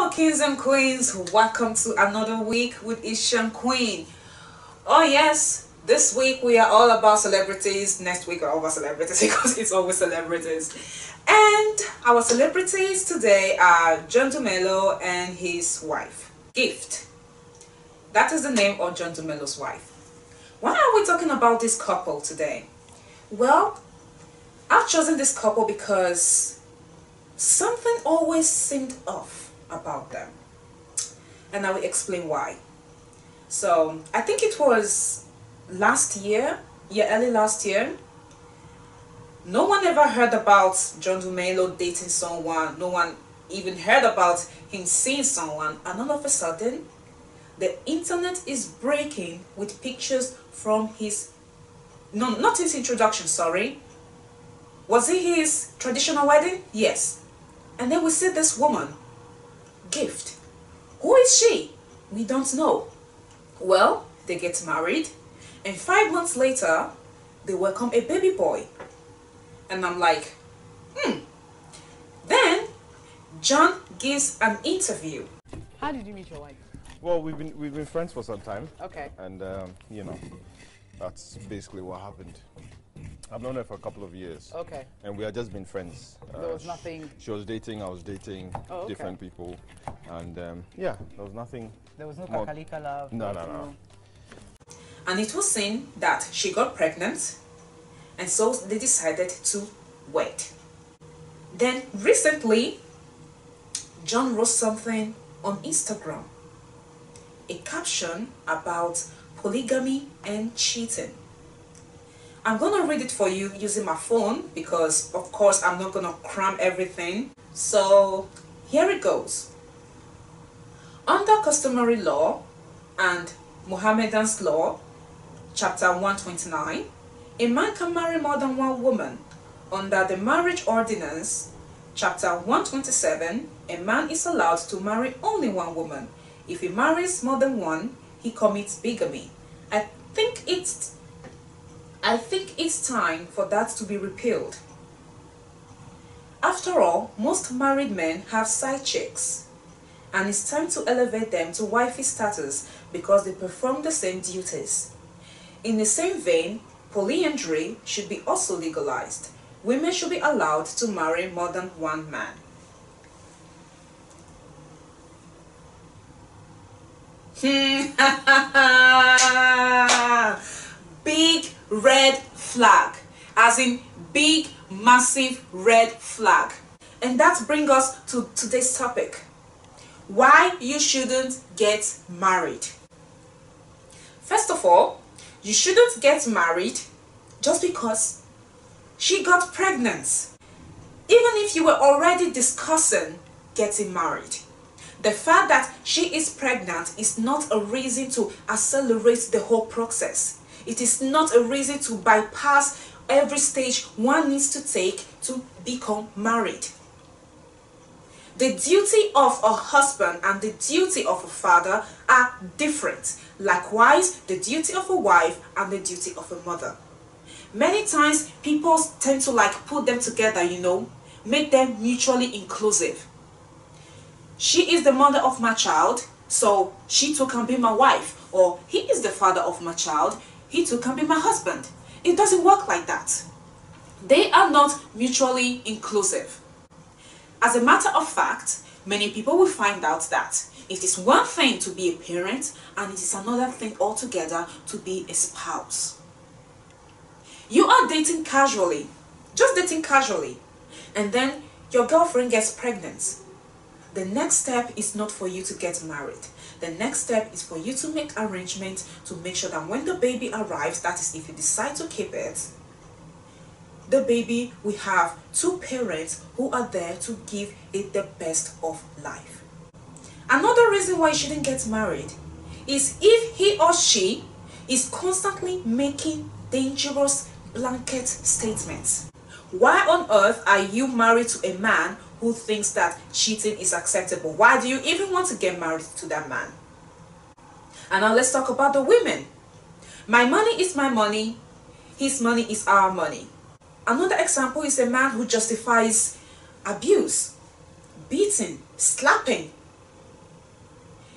Hello kings and queens, welcome to another week with Asian Queen. Oh yes, this week we are all about celebrities. Next week we're all about celebrities because it's always celebrities. And our celebrities today are John Dumelo and his wife, Gift. That is the name of John Dumelo's wife. Why are we talking about this couple today? Well, I've chosen this couple because something always seemed off about them. And I will explain why. So, I think it was last year, early last year. No one ever heard about John Dumelo dating someone. No one even heard about him seeing someone. And all of a sudden, the internet is breaking with pictures from his, no, not his introduction, sorry. Was it his traditional wedding? Yes. And then we see this woman, Gift. Who is she? We don't know. Well, they get married, and 5 months later, they welcome a baby boy. And I'm like, Then, John gives an interview. How did you meet your wife? Well, we've been friends for some time. Okay. And you know, that's basically what happened. I've known her for a couple of years. Okay. And we had just been friends. There was nothing. She was dating, I was dating different people, and yeah, there was nothing. There was no more. kakalika love. No. And it was seen that she got pregnant, and so they decided to wed. Then recently, John wrote something on Instagram, a caption about polygamy and cheating. I'm gonna read it for you using my phone because of course I'm not gonna cram everything. So here it goes. Under customary law and Mohammedan's law, chapter 129, a man can marry more than one woman. Under the marriage ordinance, chapter 127, a man is allowed to marry only one woman. If he marries more than one, he commits bigamy. I think it's time for that to be repealed. After all, most married men have side chicks, and it's time to elevate them to wifey status because they perform the same duties. In the same vein, polyandry should be also legalized. Women should be allowed to marry more than one man. Big red flag, as in big massive red flag. And that brings us to today's topic: why you shouldn't get married. First of all, you shouldn't get married just because she got pregnant, even if you were already discussing getting married. The fact that she is pregnant is not a reason to accelerate the whole process. It is not a reason to bypass every stage one needs to take to become married. The duty of a husband and the duty of a father are different. Likewise, the duty of a wife and the duty of a mother. Many times people tend to put them together, make them mutually inclusive. She is the mother of my child, so she too can be my wife. Or he is the father of my child, he too can be my husband. It doesn't work like that. They are not mutually inclusive. As a matter of fact, many people will find out that it is one thing to be a parent and it is another thing altogether to be a spouse. You are dating casually, just dating casually, and then your girlfriend gets pregnant. The next step is not for you to get married. The next step is for you to make arrangements to make sure that when the baby arrives, that is if you decide to keep it, the baby will have two parents who are there to give it the best of life. Another reason why you shouldn't get married is if he or she is constantly making dangerous blanket statements. Why on earth are you married to a man who thinks that cheating is acceptable? Why do you even want to get married to that man? And now let's talk about the women. My money is my money. His money is our money. Another example is a man who justifies abuse, beating, slapping,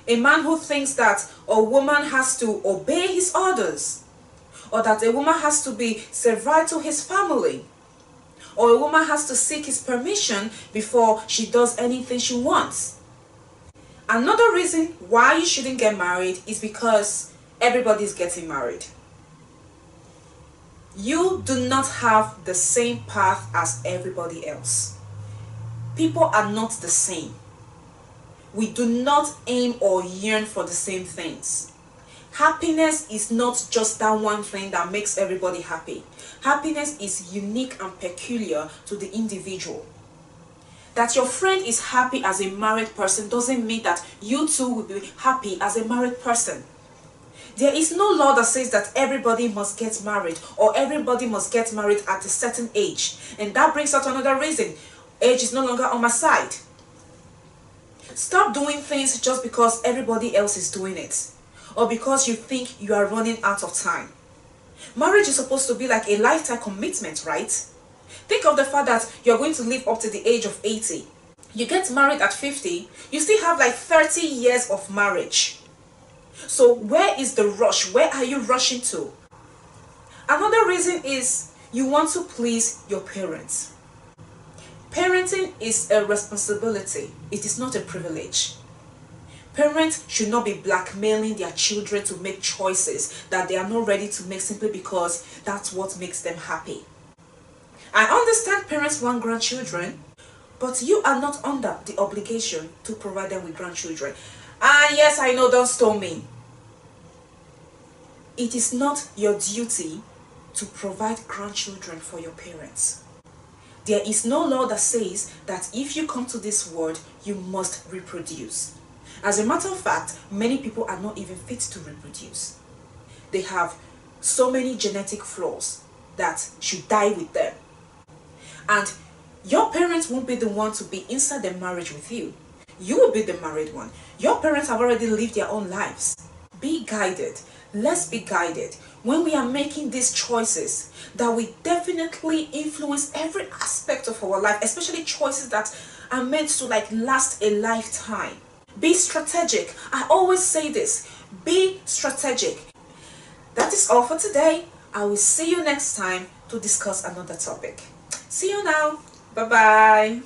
A man who thinks that a woman has to obey his orders, or that a woman has to be servile to his family, or a woman has to seek his permission before she does anything she wants. Another reason why you shouldn't get married is because everybody's getting married. You do not have the same path as everybody else. People are not the same. We do not aim or yearn for the same things. Happiness is not just that one thing that makes everybody happy. Happiness is unique and peculiar to the individual. That your friend is happy as a married person doesn't mean that you too will be happy as a married person. There is no law that says that everybody must get married or everybody must get married at a certain age. And that brings out another reason. Age is no longer on my side. Stop doing things just because everybody else is doing it, or because you think you are running out of time. Marriage is supposed to be like a lifetime commitment, right? Think of the fact that you're going to live up to the age of 80. You get married at 50, you still have like 30 years of marriage. So where is the rush? Where are you rushing to? Another reason is you want to please your parents. Parenting is a responsibility. It is not a privilege. Parents should not be blackmailing their children to make choices that they are not ready to make simply because that's what makes them happy. I understand parents want grandchildren, but you are not under the obligation to provide them with grandchildren. And yes, I know, don't stone me. It is not your duty to provide grandchildren for your parents. There is no law that says that if you come to this world, you must reproduce. As a matter of fact, many people are not even fit to reproduce. They have so many genetic flaws that should die with them. And your parents won't be the one to be inside the marriage with you. You will be the married one. Your parents have already lived their own lives. Be guided. Let's be guided when we are making these choices that will definitely influence every aspect of our life, especially choices that are meant to last a lifetime. Be strategic. I always say this. Be strategic. That is all for today. I will see you next time to discuss another topic. See you now. Bye-bye.